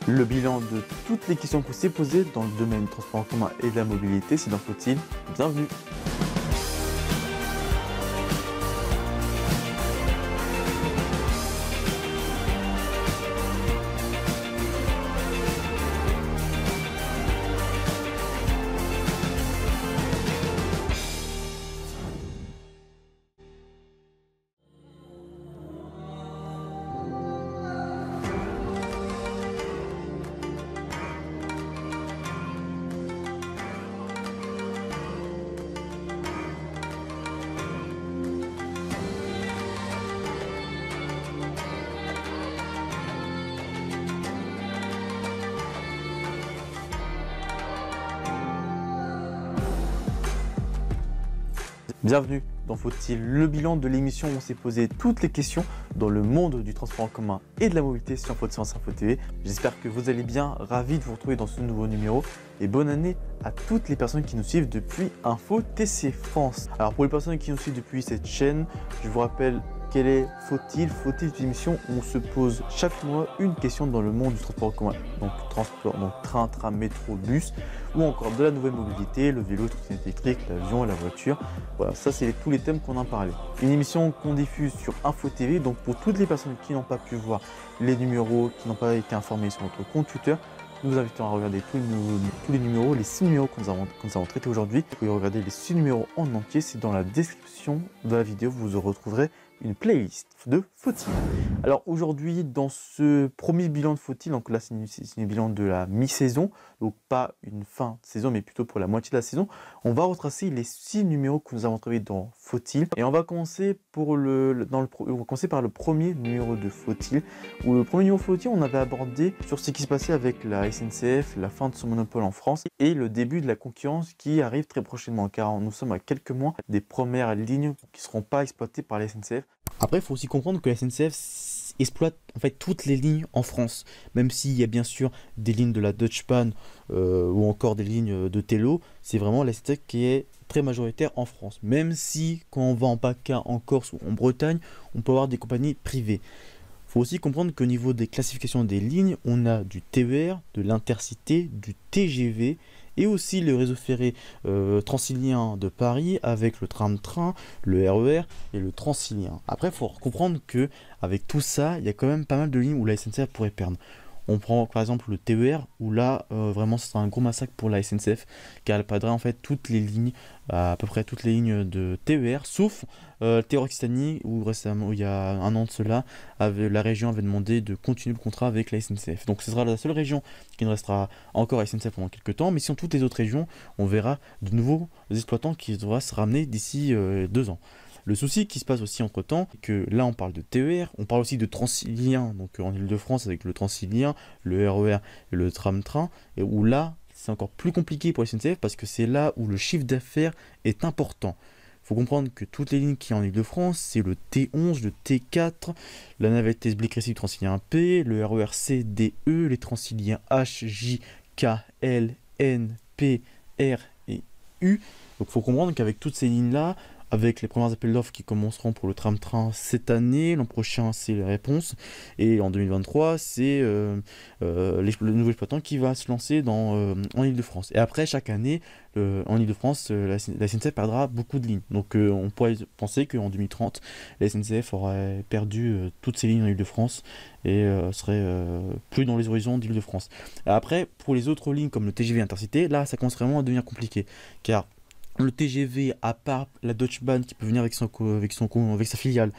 Le bilan de toutes les questions qu'on s'est posées dans le domaine du transport en commun et de la mobilité, c'est dans Faut-il. Bienvenue. Bienvenue dans Faut-il, le bilan de l'émission où on s'est posé toutes les questions dans le monde du transport en commun et de la mobilité sur Info TV. J'espère que vous allez bien, ravi de vous retrouver dans ce nouveau numéro et bonne année à toutes les personnes qui nous suivent depuis Info TC France. Alors pour les personnes qui nous suivent depuis cette chaîne, je vous rappelle quel est Faut-il une émission où on se pose chaque mois une question dans le monde du transport en commun, donc transport, donc train, tram, métro, bus, ou encore de la nouvelle mobilité, le vélo, le trottinette électrique, l'avion, la voiture. Voilà, ça c'est tous les thèmes qu'on en parlait. Une émission qu'on diffuse sur Info TV, donc pour toutes les personnes qui n'ont pas pu voir les numéros, qui n'ont pas été informés sur notre compte Twitter, nous vous invitons à regarder tous les numéros, les 6 numéros que nous avons traités aujourd'hui. Vous pouvez regarder les 6 numéros en entier, c'est dans la description de la vidéo, vous retrouverez une playlist de Faut-il. Alors aujourd'hui, dans ce premier bilan de Faut-il, donc là c'est un bilan de la mi-saison, donc pas une fin de saison, mais plutôt pour la moitié de la saison, on va retracer les 6 numéros que nous avons trouvés dans Faut-il. Et on va commencer, par le premier numéro de Faut-il, où le premier numéro de Faut-il, on avait abordé sur ce qui se passait avec la SNCF, la fin de son monopole en France, et le début de la concurrence qui arrive très prochainement, car nous sommes à quelques mois des premières lignes qui ne seront pas exploitées par la SNCF. Après, il faut aussi comprendre que la SNCF exploite en fait toutes les lignes en France, même s'il y a bien sûr des lignes de la Deutsche Bahn ou encore des lignes de Tello, c'est vraiment la SNCF qui est très majoritaire en France. Même si quand on va en PACA, en Corse ou en Bretagne, on peut avoir des compagnies privées. Il faut aussi comprendre qu'au niveau des classifications des lignes, on a du TER, de l'Intercité, du TGV et aussi le réseau ferré transilien de Paris avec le tram-train, le RER et le transilien. Après, il faut comprendre que avec tout ça, il y a quand même pas mal de lignes où la SNCF pourrait perdre. On prend par exemple le TER où là vraiment ce sera un gros massacre pour la SNCF car elle perdrait en fait toutes les lignes, à peu près toutes les lignes de TER sauf TER-Occitanie où récemment, il y a un an de cela, la région avait demandé de continuer le contrat avec la SNCF. Donc ce sera la seule région qui ne restera encore à SNCF pendant quelques temps, mais sur toutes les autres régions, on verra de nouveaux exploitants qui devraient se ramener d'ici 2 ans. Le souci qui se passe aussi entre temps, c'est que là on parle de TER, on parle aussi de Transilien, donc en Ile-de-France avec le Transilien, le RER et le tram-train, et où là c'est encore plus compliqué pour la SNCF parce que c'est là où le chiffre d'affaires est important. Il faut comprendre que toutes les lignes qui sont en Ile-de-France, c'est le T11, le T4, la navette S-Blic-Récif Transilien P, le RER C, D, E, les Transiliens H, J, K, L, N, P, R et U. Donc il faut comprendre qu'avec toutes ces lignes-là, avec les premiers appels d'offres qui commenceront pour le tram-train cette année, l'an prochain c'est les réponses, et en 2023 c'est le nouveau exploitant qui va se lancer en Ile-de-France. Et après chaque année, en Ile-de-France, la SNCF perdra beaucoup de lignes. Donc on pourrait penser qu'en 2030, la SNCF aurait perdu toutes ses lignes en Ile-de-France et serait plus dans les horizons d'Ile-de-France. Après, pour les autres lignes comme le TGV Intercité, là ça commence vraiment à devenir compliqué, car le TGV, à part la Deutsche Bahn qui peut venir avec sa filiale,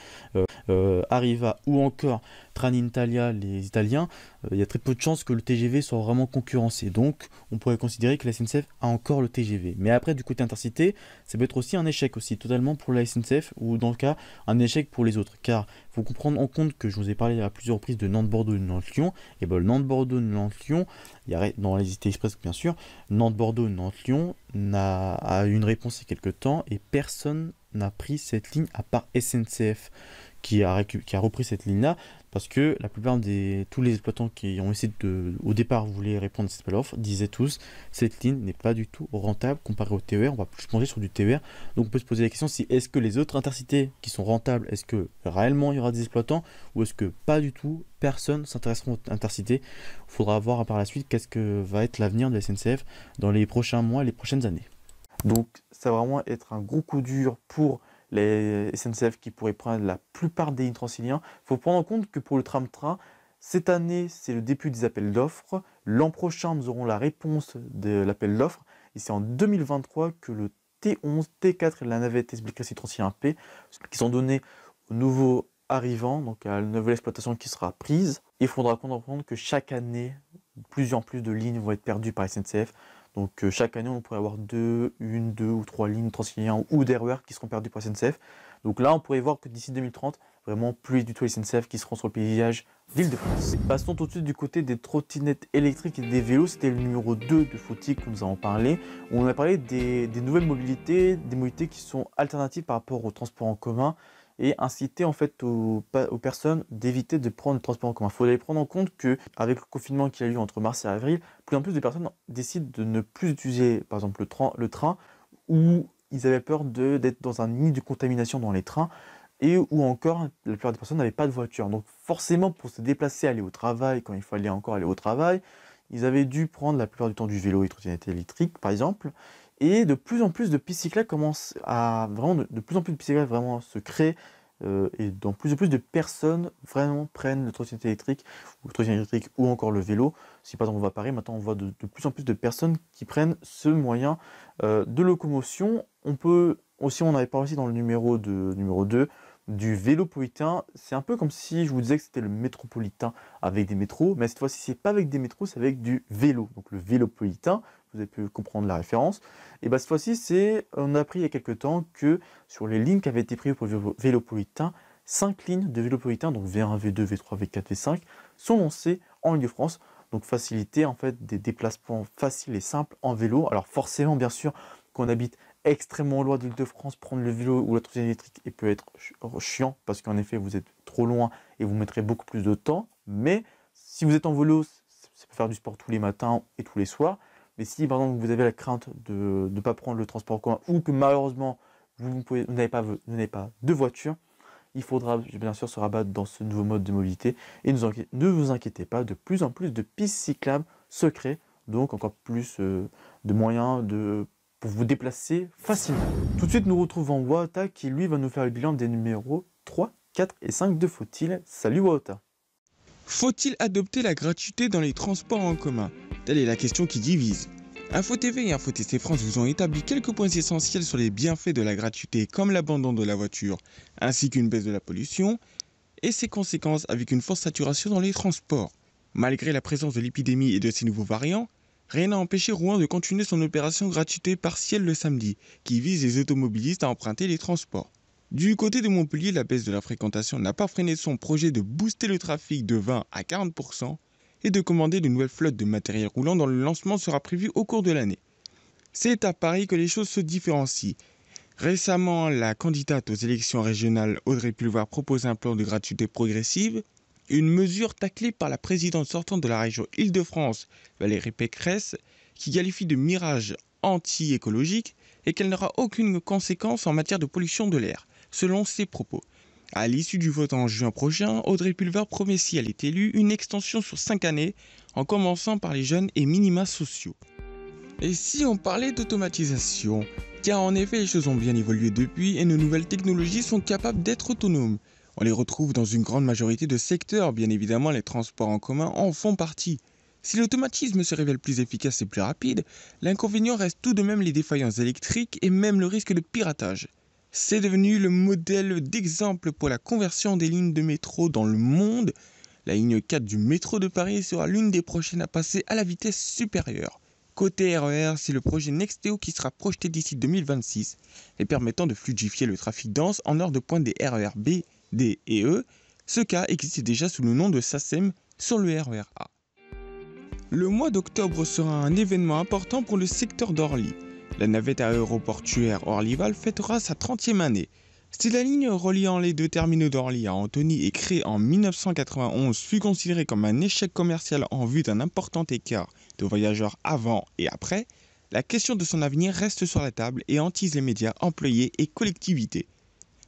Arriva ou encore Trenitalia, les Italiens, il y a très peu de chances que le TGV soit vraiment concurrencé. Donc, on pourrait considérer que la SNCF a encore le TGV. Mais après, du côté Intercité, ça peut être aussi un échec aussi, totalement pour la SNCF ou dans le cas, un échec pour les autres. Car il faut prendre en compte que je vous ai parlé à plusieurs reprises de Nantes-Bordeaux et Nantes-Lyon. Et bien, le Nantes-Bordeaux, Nantes-Lyon, il y a dans les Cité Express bien sûr, Nantes-Bordeaux, Nantes-Lyon a eu une réponse il y a quelques temps et personne a pris cette ligne à part SNCF qui a repris cette ligne-là parce que la plupart tous les exploitants qui ont essayé au départ voulaient répondre à cette appel d'offres disaient tous cette ligne n'est pas du tout rentable comparée au TER, on va plus manger sur du TER. Donc on peut se poser la question si est-ce que les autres intercités qui sont rentables, est-ce que réellement il y aura des exploitants ou est-ce que pas du tout, personne s'intéressera aux intercités. Il faudra voir par la suite qu'est-ce que va être l'avenir de la SNCF dans les prochains mois, les prochaines années. Donc ça va vraiment être un gros coup dur pour les SNCF qui pourraient prendre la plupart des lignes Transilien. Il faut prendre en compte que pour le tram-train, cette année, c'est le début des appels d'offres. L'an prochain, nous aurons la réponse de l'appel d'offres. Et c'est en 2023 que le T11, T4 et la navette SBC Transilien P qui sont donnés aux nouveaux arrivants, donc à la nouvelle exploitation qui sera prise. Il faudra prendre en compte que chaque année, plus en plus de lignes vont être perdues par SNCF. Donc chaque année, on pourrait avoir une, deux ou trois lignes Transilien ou d'RER qui seront perdues par SNCF. Donc là, on pourrait voir que d'ici 2030, vraiment plus du tout les SNCF qui seront sur le paysage d'Île-de-France. Passons tout de suite du côté des trottinettes électriques et des vélos. C'était le numéro 2 de Fautique que nous avons parlé. On a parlé des nouvelles mobilités, des mobilités qui sont alternatives par rapport au transport en commun et inciter en fait aux personnes d'éviter de prendre le transport en commun. Il faudrait prendre en compte qu'avec le confinement qu'il y a eu entre mars et avril, plus en plus de personnes décident de ne plus utiliser par exemple le train ou ils avaient peur d'être dans un nid de contamination dans les trains ou encore la plupart des personnes n'avaient pas de voiture. Donc forcément pour se déplacer, aller au travail, quand il fallait encore aller au travail, ils avaient dû prendre la plupart du temps du vélo et trottinette électrique par exemple. Et de plus en plus de pistes cyclables commencent à de plus en plus de pistes cyclables vraiment se créent et de plus en plus de personnes vraiment prennent le trottinette électrique ou encore le vélo. Si par exemple on va à Paris, maintenant on voit de plus en plus de personnes qui prennent ce moyen de locomotion. On peut aussi, on avait parlé aussi dans le numéro 2 du vélopolitain. C'est un peu comme si je vous disais que c'était le métropolitain avec des métros, mais cette fois-ci c'est pas avec des métros, c'est avec du vélo. Donc le vélopolitain, vous avez pu comprendre la référence. Et bah cette fois-ci, on a appris il y a quelques temps que sur les lignes qui avaient été prévues pour le vélopolitain, 5 lignes de vélopolitain, donc V1, V2, V3, V4, V5, sont lancées en Île-de-France. Donc faciliter en fait des déplacements faciles et simples en vélo. Alors forcément, bien sûr, qu'on habite extrêmement loin d'Île-de-France, prendre le vélo ou la trottinette électrique peut être chiant parce qu'en effet vous êtes trop loin et vous mettrez beaucoup plus de temps. Mais si vous êtes en vélo, ça peut faire du sport tous les matins et tous les soirs. Mais si par exemple vous avez la crainte de ne pas prendre le transport en commun ou que malheureusement vous n'avez pas de voiture, il faudra bien sûr se rabattre dans ce nouveau mode de mobilité. Et ne vous inquiétez pas, de plus en plus de pistes cyclables se créent, donc encore plus de moyens pour vous déplacer facilement. Tout de suite, nous retrouvons Wauta qui lui va nous faire le bilan des numéros 3, 4 et 5 de Faut-il. Salut Wauta. Faut-il adopter la gratuité dans les transports en commun? Telle est la question qui divise. Info TV et Info TC France vous ont établi quelques points essentiels sur les bienfaits de la gratuité comme l'abandon de la voiture, ainsi qu'une baisse de la pollution, et ses conséquences avec une forte saturation dans les transports. Malgré la présence de l'épidémie et de ses nouveaux variants, rien n'a empêché Rouen de continuer son opération gratuité partielle le samedi, qui vise les automobilistes à emprunter les transports. Du côté de Montpellier, la baisse de la fréquentation n'a pas freiné son projet de booster le trafic de 20 à 40% et de commander de nouvelles flottes de matériel roulant dont le lancement sera prévu au cours de l'année. C'est à Paris que les choses se différencient. Récemment, la candidate aux élections régionales Audrey Pulvar propose un plan de gratuité progressive, une mesure taclée par la présidente sortante de la région Île-de-France, Valérie Pécresse, qui qualifie de mirage anti-écologique et qu'elle n'aura aucune conséquence en matière de pollution de l'air, selon ses propos. À l'issue du vote en juin prochain, Audrey Pulvar promet, si elle est élue, une extension sur 5 années, en commençant par les jeunes et minima sociaux. Et si on parlait d'automatisation? Car en effet, les choses ont bien évolué depuis et nos nouvelles technologies sont capables d'être autonomes. On les retrouve dans une grande majorité de secteurs, bien évidemment les transports en commun en font partie. Si l'automatisme se révèle plus efficace et plus rapide, l'inconvénient reste tout de même les défaillances électriques et même le risque de piratage. C'est devenu le modèle d'exemple pour la conversion des lignes de métro dans le monde. La ligne 4 du métro de Paris sera l'une des prochaines à passer à la vitesse supérieure. Côté RER, c'est le projet Nexteo qui sera projeté d'ici 2026 et permettant de fluidifier le trafic dense en heure de pointe des RER B, D et E. Ce cas existait déjà sous le nom de SACEM sur le RER A. Le mois d'octobre sera un événement important pour le secteur d'Orly. La navette aéroportuaire Orlyval fêtera sa 30e année. Si la ligne reliant les deux terminaux d'Orly à Antony est créée en 1991 fut considérée comme un échec commercial en vue d'un important écart de voyageurs avant et après, la question de son avenir reste sur la table et hantise les médias, employés et collectivités.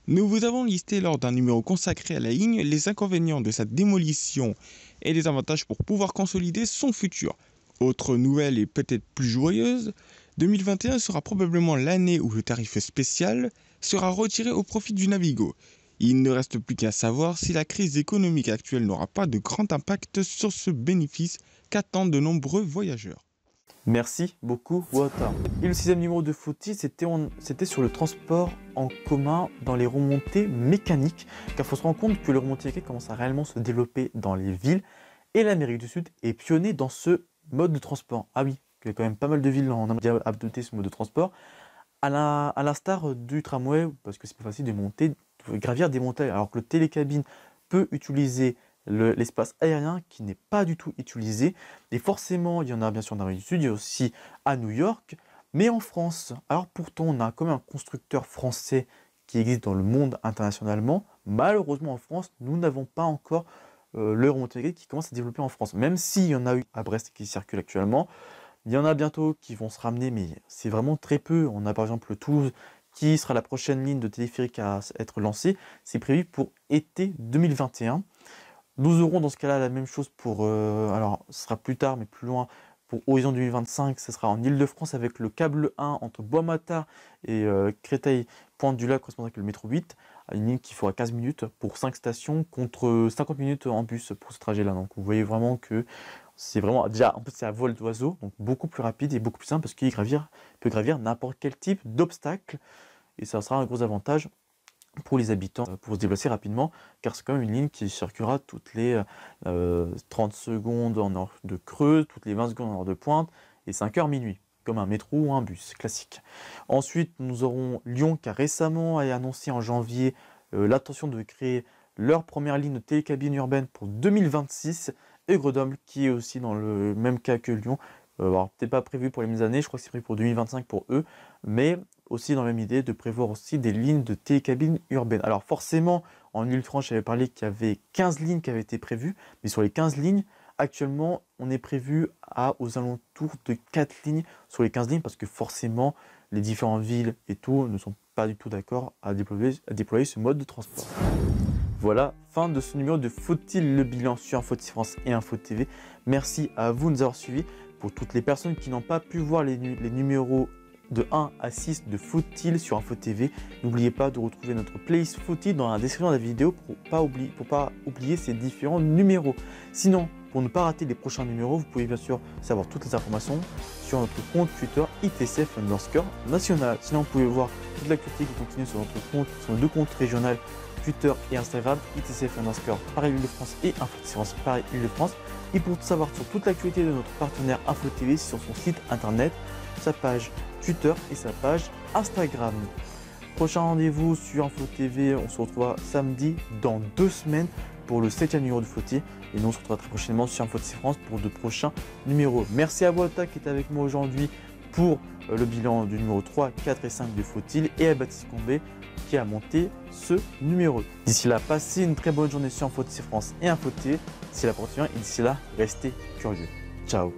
Nous vous avons listé lors d'un numéro consacré à la ligne les inconvénients de sa démolition et les avantages pour pouvoir consolider son futur. Autre nouvelle et peut-être plus joyeuse, 2021 sera probablement l'année où le tarif spécial sera retiré au profit du Navigo. Il ne reste plus qu'à savoir si la crise économique actuelle n'aura pas de grand impact sur ce bénéfice qu'attendent de nombreux voyageurs. Merci beaucoup, Wouter. Et le 6e numéro de Fauti, c'était sur le transport en commun dans les remontées mécaniques. Car il faut se rendre compte que les remontées mécaniques commencent à réellement se développer dans les villes. Et l'Amérique du Sud est pionnier dans ce mode de transport. Ah oui, il y a quand même pas mal de villes en Amérique qui ont adopté ce mode de transport. À l'instar du tramway, parce que c'est plus facile de gravir des montagnes. Alors que le télécabine peut utiliser l'espace aérien qui n'est pas du tout utilisé. Et forcément, il y en a bien sûr en Amérique du Sud, il y a aussi à New York, mais en France. Alors pourtant, on a quand même un constructeur français qui existe dans le monde internationalement. Malheureusement, en France, nous n'avons pas encore le remontée mécanique qui commence à se développer en France. Même s'il y en a eu à Brest qui circule actuellement, il y en a bientôt qui vont se ramener, mais c'est vraiment très peu. On a par exemple Toulouse qui sera la prochaine ligne de téléphérique à être lancée. C'est prévu pour été 2021. Nous aurons dans ce cas-là la même chose pour, alors ce sera plus tard mais plus loin, pour Horizon 2025, ce sera en Ile-de-France avec le câble 1 entre Bois-Mata et Créteil, Pointe-du-Lac correspondant avec le métro 8, une ligne qui fera 15 minutes pour 5 stations contre 50 minutes en bus pour ce trajet-là. Donc vous voyez vraiment que c'est vraiment, déjà en plus c'est à vol d'oiseau, donc beaucoup plus rapide et beaucoup plus simple parce qu'il peut gravir n'importe quel type d'obstacle et ça sera un gros avantage pour les habitants, pour se déplacer rapidement, car c'est quand même une ligne qui circulera toutes les 30 secondes en heure de creux, toutes les 20 secondes en heure de pointe, et 5 heures minuit, comme un métro ou un bus classique. Ensuite, nous aurons Lyon qui a récemment annoncé en janvier l'intention de créer leur première ligne de télécabine urbaine pour 2026, et Grenoble qui est aussi dans le même cas que Lyon. Alors peut-être pas prévu pour les mêmes années, je crois que c'est prévu pour 2025 pour eux, mais aussi dans la même idée de prévoir aussi des lignes de télécabine urbaine. Alors forcément, en Ile-de-France, j'avais parlé qu'il y avait 15 lignes qui avaient été prévues, mais sur les 15 lignes, actuellement, on est prévu aux alentours de 4 lignes sur les 15 lignes, parce que forcément, les différentes villes et tout ne sont pas du tout d'accord à déployer ce mode de transport. Voilà, fin de ce numéro de Faut-il le bilan sur Info France et Info TV. Merci à vous de nous avoir suivis. Pour toutes les personnes qui n'ont pas pu voir les numéros de 1 à 6 de Faut-il sur Info TV, n'oubliez pas de retrouver notre playlist Faut-il dans la description de la vidéo pour ne pas oublier ces différents numéros. Sinon, pour ne pas rater les prochains numéros, vous pouvez bien sûr savoir toutes les informations sur notre compte Twitter ITCF_national. Sinon, vous pouvez voir toute l'actualité qui continue sur notre compte, sur nos deux comptes régionaux, Twitter et Instagram, ITCF_Paris Île-de-France et Info France Paris Île-de-France. Et pour savoir sur toute l'actualité de notre partenaire Info TV sur son site internet, sa page Twitter et sa page Instagram. Prochain rendez-vous sur Info TV, on se retrouve samedi dans 2 semaines pour le 7e numéro de Faut-il. Et nous on se retrouvera très prochainement sur Info France pour de prochains numéros. Merci à Wouter qui est avec moi aujourd'hui pour le bilan du numéro 3, 4 et 5 de Faut-il et à Baptiste Combé qui a monté ce numéro. D'ici là, passez une très bonne journée sur Info France et Info TV. D'ici là, portez bien et d'ici là, restez curieux. Ciao.